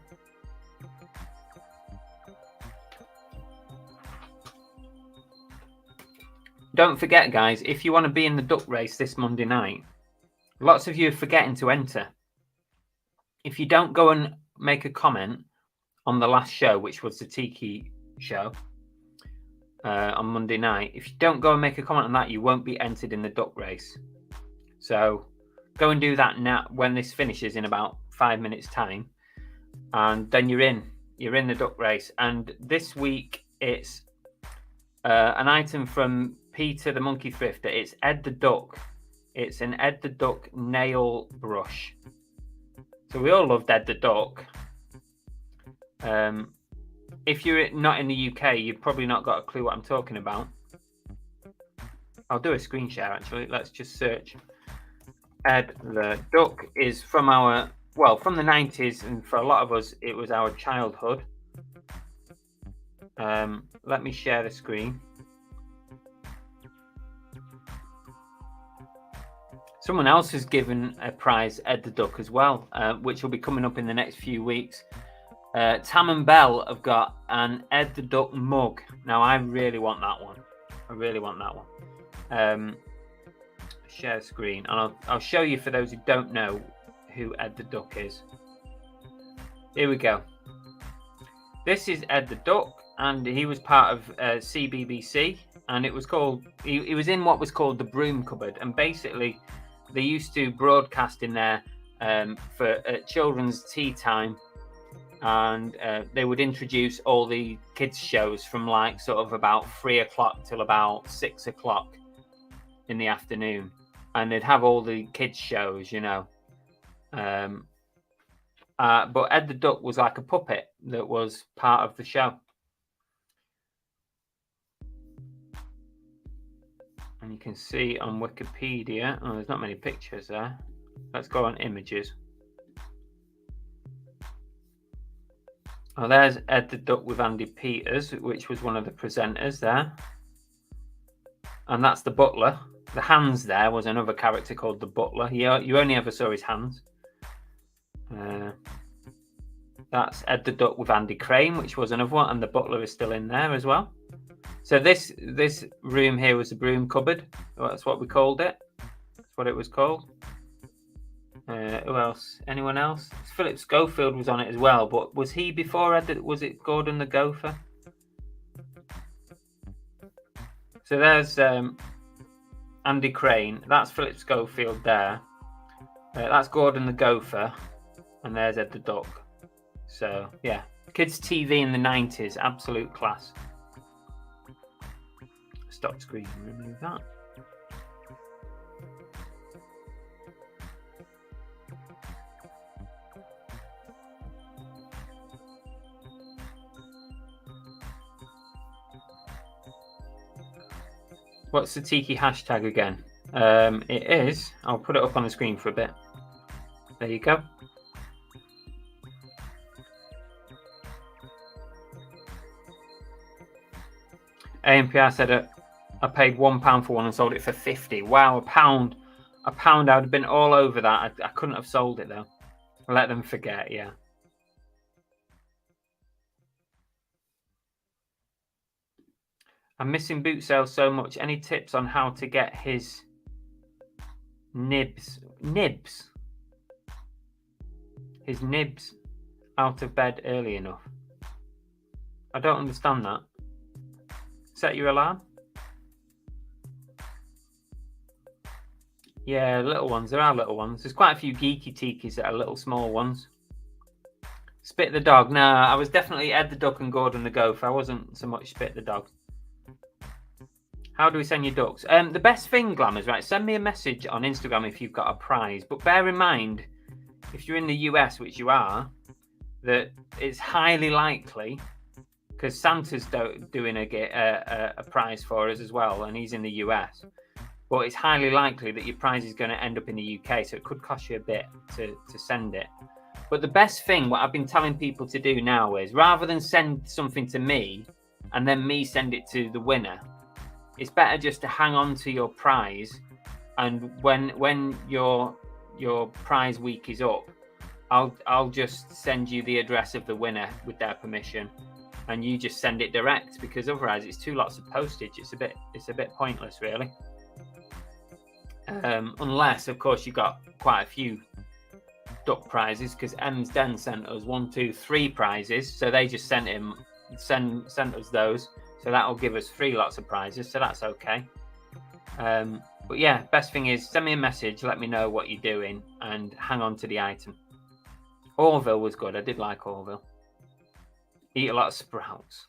Don't forget, guys, if you want to be in the duck race this Monday night, lots of you are forgetting to enter. If you don't go and make a comment on the last show, which was the Tiki show on Monday night, if you don't go and make a comment on that, you won't be entered in the duck race. So go and do that now when this finishes in about 5 minutes time, and then you're in the duck race. And this week it's an item from Peter the Monkey Thrifter. It's Ed the Duck. It's an Ed the Duck nail brush. So we all loved Ed the Duck. If you're not in the UK, you've probably not got a clue what I'm talking about. I'll do a screen share actually. Let's just search. Ed the Duck is from the 90s, and for a lot of us it was our childhood. Let me share the screen. Someone else has given a prize, Ed the Duck, as well, which will be coming up in the next few weeks. Tam and Bell have got an Ed the Duck mug. Now, I really want that one. Share screen, and I'll show you for those who don't know who Ed the Duck is. Here we go. This is Ed the Duck, and he was part of CBBC, and it was called. He was in what was called the Broom Cupboard, and basically they used to broadcast in there for children's tea time, and they would introduce all the kids shows from like sort of about 3 o'clock till about 6 o'clock in the afternoon, and they'd have all the kids shows, you know. But Ed the Duck was like a puppet that was part of the show. And you can see on Wikipedia, there's not many pictures there. Let's go on images. Oh, there's Ed the Duck with Andy Peters, which was one of the presenters there. And that's the butler. The hands there was another character called the butler. You only ever saw his hands. That's Ed the Duck with Andy Crane, which was another one, and the butler is still in there as well. So this room here was the broom cupboard. That's what we called it. That's what it was called. Who else? Anyone else? Philip Schofield was on it as well, but was he before Ed? Was it Gordon the Gopher? So there's Andy Crane. That's Philip Schofield there. That's Gordon the Gopher, and there's Ed the Duck. So yeah, kids TV in the 90s, absolute class. Stop screen, remove that. What's the Tiki hashtag again? It is, I'll put it up on the screen for a bit. There you go. AMPR said I paid £1 for one and sold it for 50. Wow, a pound. I would have been all over that. I couldn't have sold it though. Let them forget, yeah. I'm missing boot sales so much. Any tips on how to get his nibs out of bed early enough? I don't understand that. Set your alarm? Yeah, little ones. There are little ones. There's quite a few geeky tikis that are little small ones. Spit the dog. No, I was definitely Ed the Duck and Gordon the Gopher. I wasn't so much Spit the dog. How do we send your ducks? The best thing, Glamours, right? Send me a message on Instagram if you've got a prize. But bear in mind, if you're in the US, which you are, that it's highly likely, because Santa's doing a prize for us as well, and he's in the US. But it's highly likely that your prize is going to end up in the UK, so it could cost you a bit to send it. But the best thing, what I've been telling people to do now is, rather than send something to me and then me send it to the winner, it's better just to hang on to your prize and when your prize week is up, I'll just send you the address of the winner with their permission, and you just send it direct, because otherwise it's 2 lots of postage. It's a bit pointless, really. Unless, of course, you got quite a few duck prizes, because M's Den sent us 1, 2, 3 prizes, so they just sent us those, so that'll give us 3 lots of prizes, so that's okay. But yeah, best thing is send me a message, let me know what you're doing, and hang on to the item. Orville was good. I did like Orville. Eat a lot of sprouts.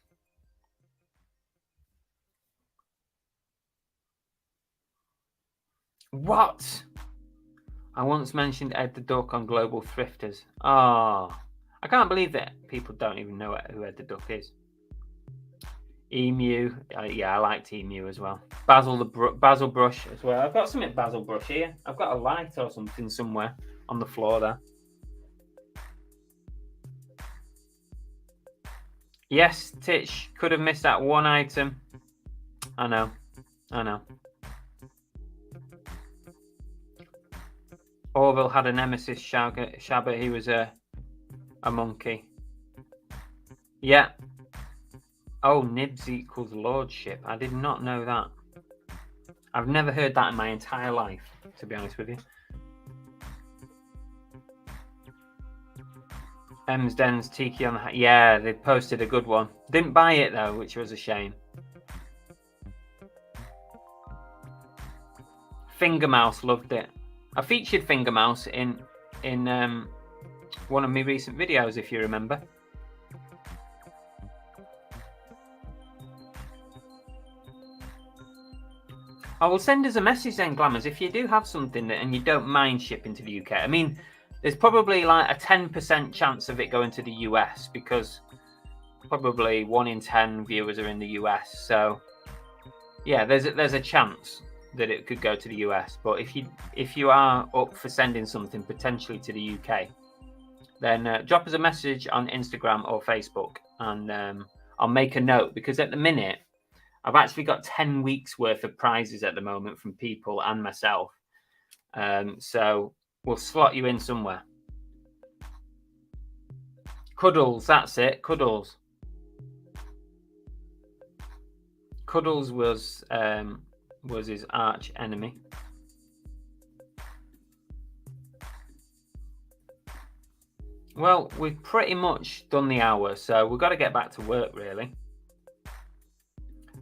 What? I once mentioned Ed the Duck on Global Thrifters. Oh, I can't believe that people don't even know who Ed the Duck is. Emu. Yeah, I liked Emu as well. Basil Brush as well. I've got something Basil Brush here. I've got a light or something somewhere on the floor there. Yes, Titch, could have missed that one item. I know. Orville had a nemesis, Shabba. He was a monkey. Yeah. Oh, nibs equals lordship. I did not know that. I've never heard that in my entire life, to be honest with you. M's Den's Tiki on the... Yeah, they posted a good one. Didn't buy it, though, which was a shame. Fingermouse loved it. I featured Fingermouse in one of my recent videos, if you remember. I will send us a message then, Glamours, if you do have something and you don't mind shipping to the UK. I mean, there's probably like a 10% chance of it going to the US, because probably 1 in 10 viewers are in the US. So yeah, there's a chance that it could go to the US. But if you are up for sending something potentially to the UK, then drop us a message on Instagram or Facebook, and I'll make a note, because at the minute I've actually got 10 weeks worth of prizes at the moment from people and myself. So we'll slot you in somewhere. Cuddles, that's it. Cuddles. Cuddles was his arch enemy. Well, we've pretty much done the hour, so we've got to get back to work, really.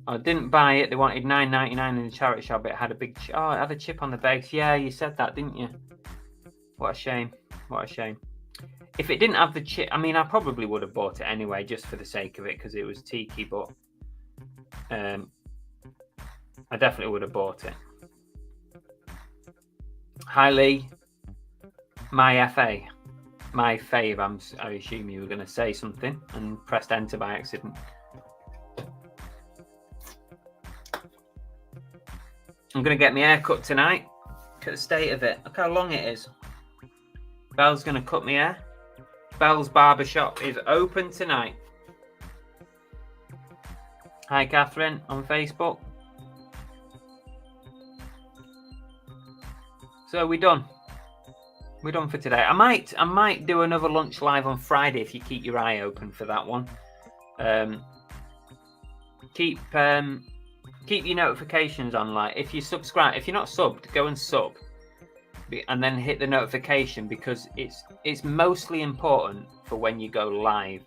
I didn't buy it. They wanted $9.99 in the charity shop. It had a big... it had a chip on the base. Yeah, you said that, didn't you? What a shame. What a shame. If it didn't have the chip... I mean, I probably would have bought it anyway, just for the sake of it, because it was Tiki, but... I definitely would have bought it. Hi, Lee. My FA. My fave. I assume you were going to say something and pressed enter by accident. I'm going to get my hair cut tonight. Look at the state of it. Look how long it is. Belle's going to cut my hair. Belle's Barbershop is open tonight. Hi, Catherine, on Facebook. So we're done. We're done for today. I might do another lunch live on Friday if you keep your eye open for that one. Keep your notifications on. Like, if you subscribe, if you're not subbed, go and sub, and then hit the notification, because it's mostly important for when you go live,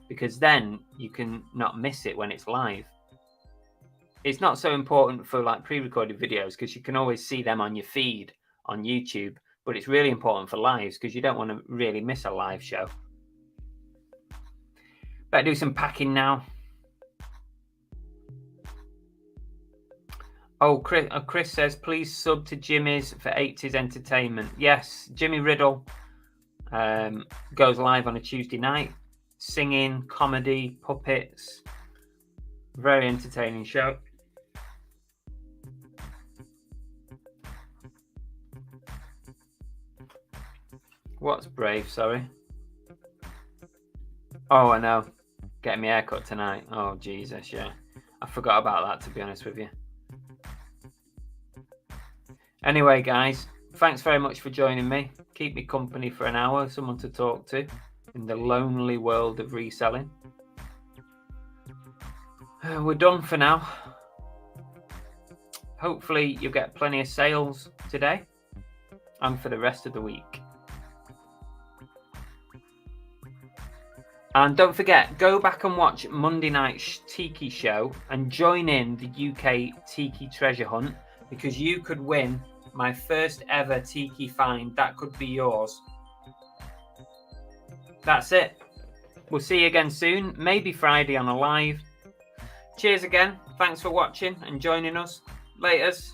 because then you can not miss it when it's live. It's not so important for like pre-recorded videos, because you can always see them on your feed on YouTube, but it's really important for lives, because you don't want to really miss a live show. Better do some packing now. Oh, Chris says, please sub to Jimmy's for 80s entertainment. Yes, Jimmy Riddle goes live on a Tuesday night. Singing, comedy, puppets. Very entertaining show. What's brave, sorry? Oh, I know. Getting my hair cut tonight. Oh, Jesus, yeah. I forgot about that, to be honest with you. Anyway, guys, thanks very much for joining me. Keep me company for an hour, someone to talk to in the lonely world of reselling. We're done for now. Hopefully you'll get plenty of sales today and for the rest of the week. And don't forget, go back and watch Monday night's Tiki show and join in the UK Tiki treasure hunt, because you could win my first ever Tiki find. That could be yours. That's it. We'll see you again soon, maybe Friday on a live. Cheers again. Thanks for watching and joining us. Laters.